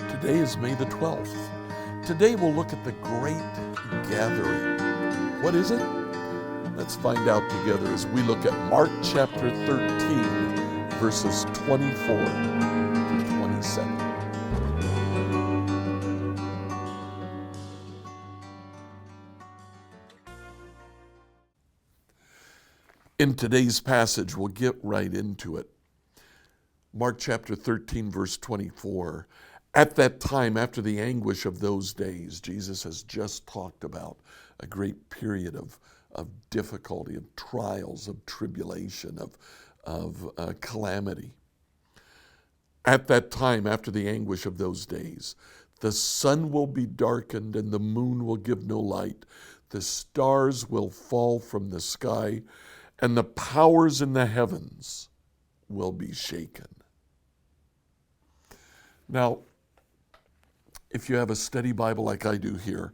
Today is May the 12th. Today we'll look at the Great Gathering. What is it? Let's find out together as we look at Mark chapter 13, verses 24 to 27. In today's passage, we'll get right into it. Mark chapter 13, verse 24. At that time, after the anguish of those days, Jesus has just talked about a great period of difficulty, of trials, of tribulation, of calamity. At that time, after the anguish of those days, the sun will be darkened and the moon will give no light. The stars will fall from the sky and the powers in the heavens will be shaken. Now, if you have a study Bible like I do here,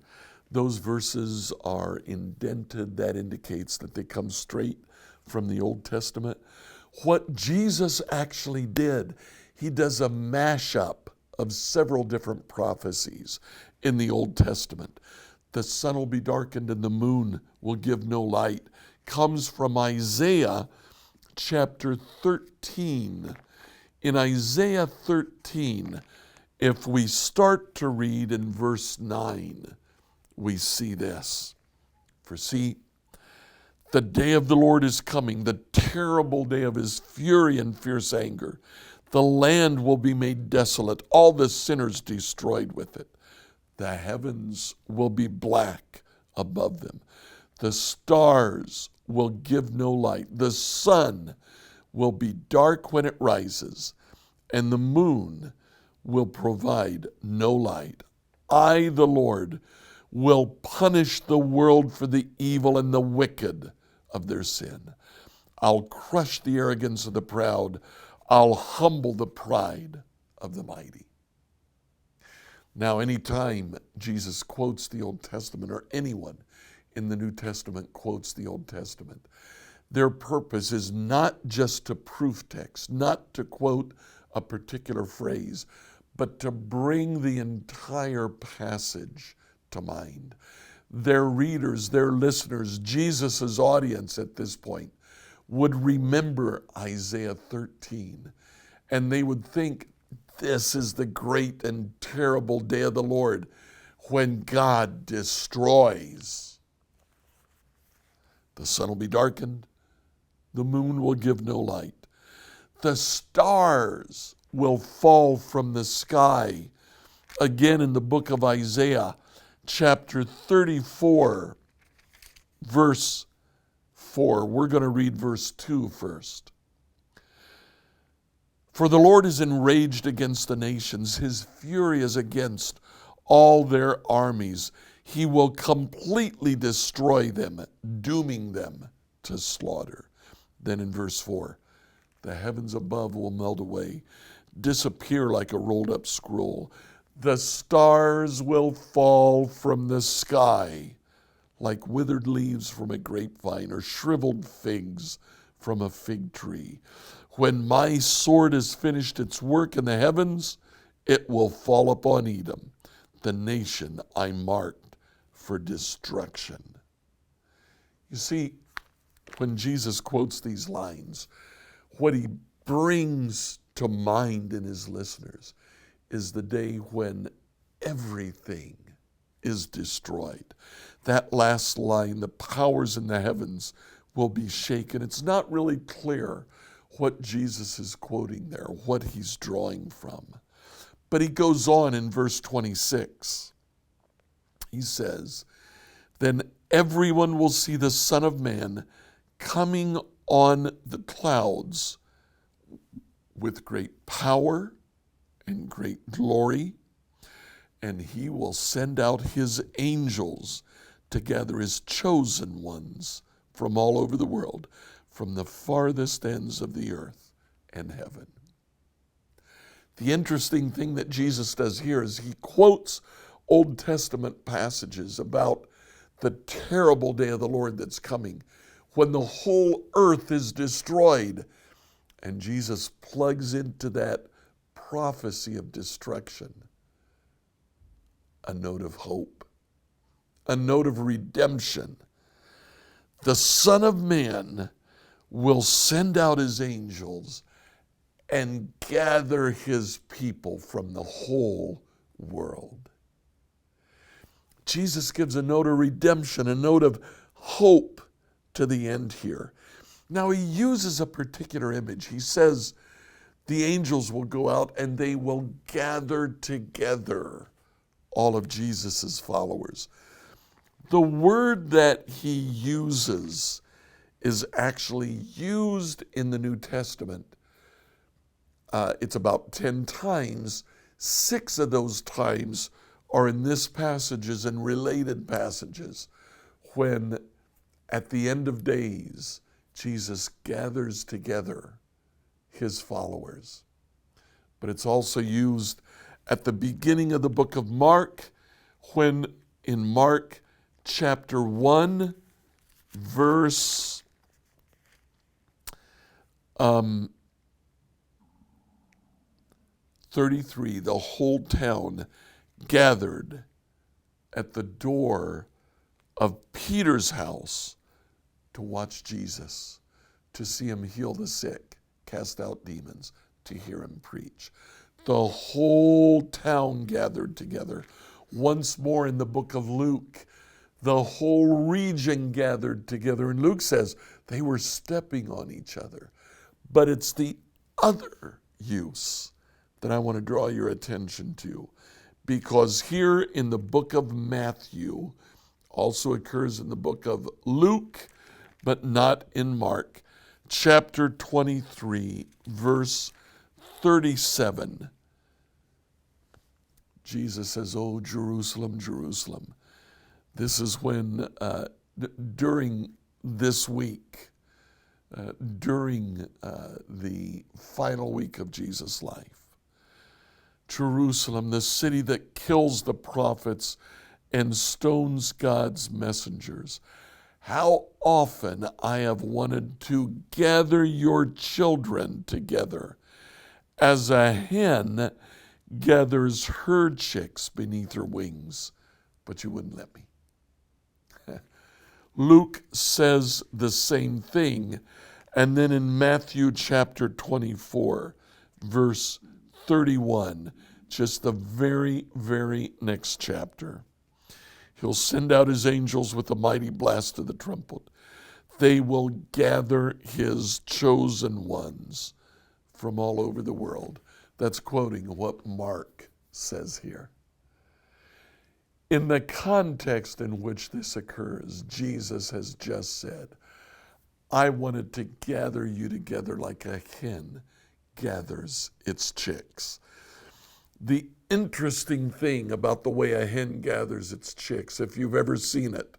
those verses are indented. That indicates that they come straight from the Old Testament. What Jesus actually did, he does a mashup of several different prophecies in the Old Testament. The sun will be darkened and the moon will give no light comes from Isaiah chapter 13. In Isaiah 13, if we start to read in verse 9, we see this. For see, the day of the Lord is coming, the terrible day of his fury and fierce anger. The land will be made desolate, all the sinners destroyed with it. The heavens will be black above them. The stars will give no light. The sun will be dark when it rises, and the moon will provide no light. I, the Lord, will punish the world for the evil and the wicked of their sin. I'll crush the arrogance of the proud. I'll humble the pride of the mighty. Now, anytime Jesus quotes the Old Testament, or anyone in the New Testament quotes the Old Testament, their purpose is not just to proof text, not to quote a particular phrase, but to bring the entire passage to mind. Their readers, their listeners, Jesus' audience at this point would remember Isaiah 13, and they would think, this is the great and terrible day of the Lord when God destroys. The sun will be darkened, the moon will give no light. The stars will fall from the sky. Again, in the book of Isaiah, chapter 34, verse 4. We're going to read verse 2 first. For the Lord is enraged against the nations. His fury is against all their armies. He will completely destroy them, dooming them to slaughter. Then in verse 4, the heavens above will melt away, disappear like a rolled up scroll. The stars will fall from the sky like withered leaves from a grapevine or shriveled figs from a fig tree. When my sword has finished its work in the heavens, it will fall upon Edom, the nation I marked for destruction. You see, when Jesus quotes these lines, what he brings to mind in his listeners is the day when everything is destroyed. That last line, the powers in the heavens will be shaken. It's not really clear what Jesus is quoting there, what he's drawing from. But he goes on in verse 26. He says, then everyone will see the Son of Man coming on the clouds with great power and great glory, and he will send out his angels to gather his chosen ones from all over the world, from the farthest ends of the earth and heaven. The interesting thing that Jesus does here is he quotes Old Testament passages about the terrible day of the Lord that's coming, when the whole earth is destroyed. And Jesus plugs into that prophecy of destruction a note of hope, a note of redemption. The Son of Man will send out his angels and gather his people from the whole world. Jesus gives a note of redemption, a note of hope to the end here. Now he uses a particular image. He says the angels will go out and they will gather together all of Jesus's followers. The word that he uses is actually used in the New Testament. It's about 10 times. 6 of those times are in this passages and related passages when at the end of days, Jesus gathers together his followers. But it's also used at the beginning of the book of Mark, when in Mark chapter 1, verse 33, the whole town gathered at the door of Peter's house to watch Jesus, to see him heal the sick, cast out demons, to hear him preach. The whole town gathered together. Once more in the book of Luke, the whole region gathered together. And Luke says they were stepping on each other. But it's the other use that I want to draw your attention to, because here in the book of Matthew, also occurs in the book of Luke, but not in Mark, chapter 23, verse 37. Jesus says, "Oh, Jerusalem, Jerusalem." This is when, during this week, during the final week of Jesus' life, Jerusalem, the city that kills the prophets and stones God's messengers, how often I have wanted to gather your children together as a hen gathers her chicks beneath her wings, but you wouldn't let me. Luke says the same thing. And then in Matthew chapter 24, verse 31, just the very, very next chapter, he'll send out his angels with a mighty blast of the trumpet. They will gather his chosen ones from all over the world. That's quoting what Mark says here. In the context in which this occurs, Jesus has just said, I wanted to gather you together like a hen gathers its chicks. The interesting thing about the way a hen gathers its chicks, if you've ever seen it,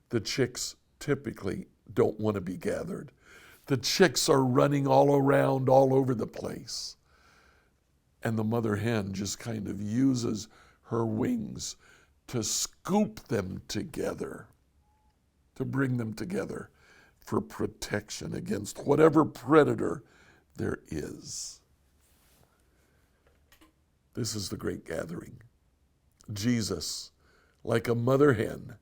the chicks typically don't want to be gathered. The chicks are running all around, all over the place. And the mother hen just kind of uses her wings to scoop them together, to bring them together for protection against whatever predator there is. This is the great gathering. Jesus, like a mother hen,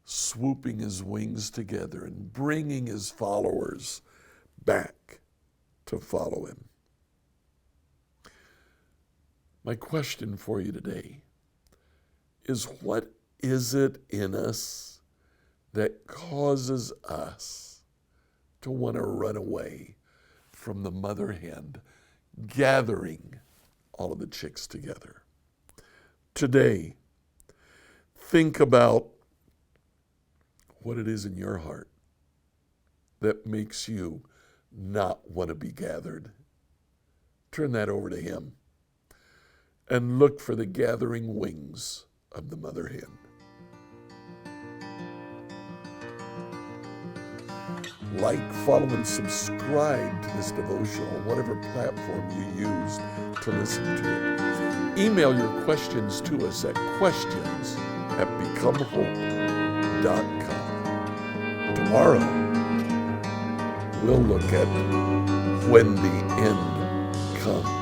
swooping his wings together and bringing his followers back to follow him. My question for you today is, what is it in us that causes us to want to run away from the mother hen gathering all of the chicks together? Today, think about what it is in your heart that makes you not want to be gathered. Turn that over to him and look for the gathering wings of the mother hen. Like, follow, and subscribe to this devotional on whatever platform you use to listen to it. Email your questions to us at questions@becomehope.com. tomorrow we'll look at when the end comes.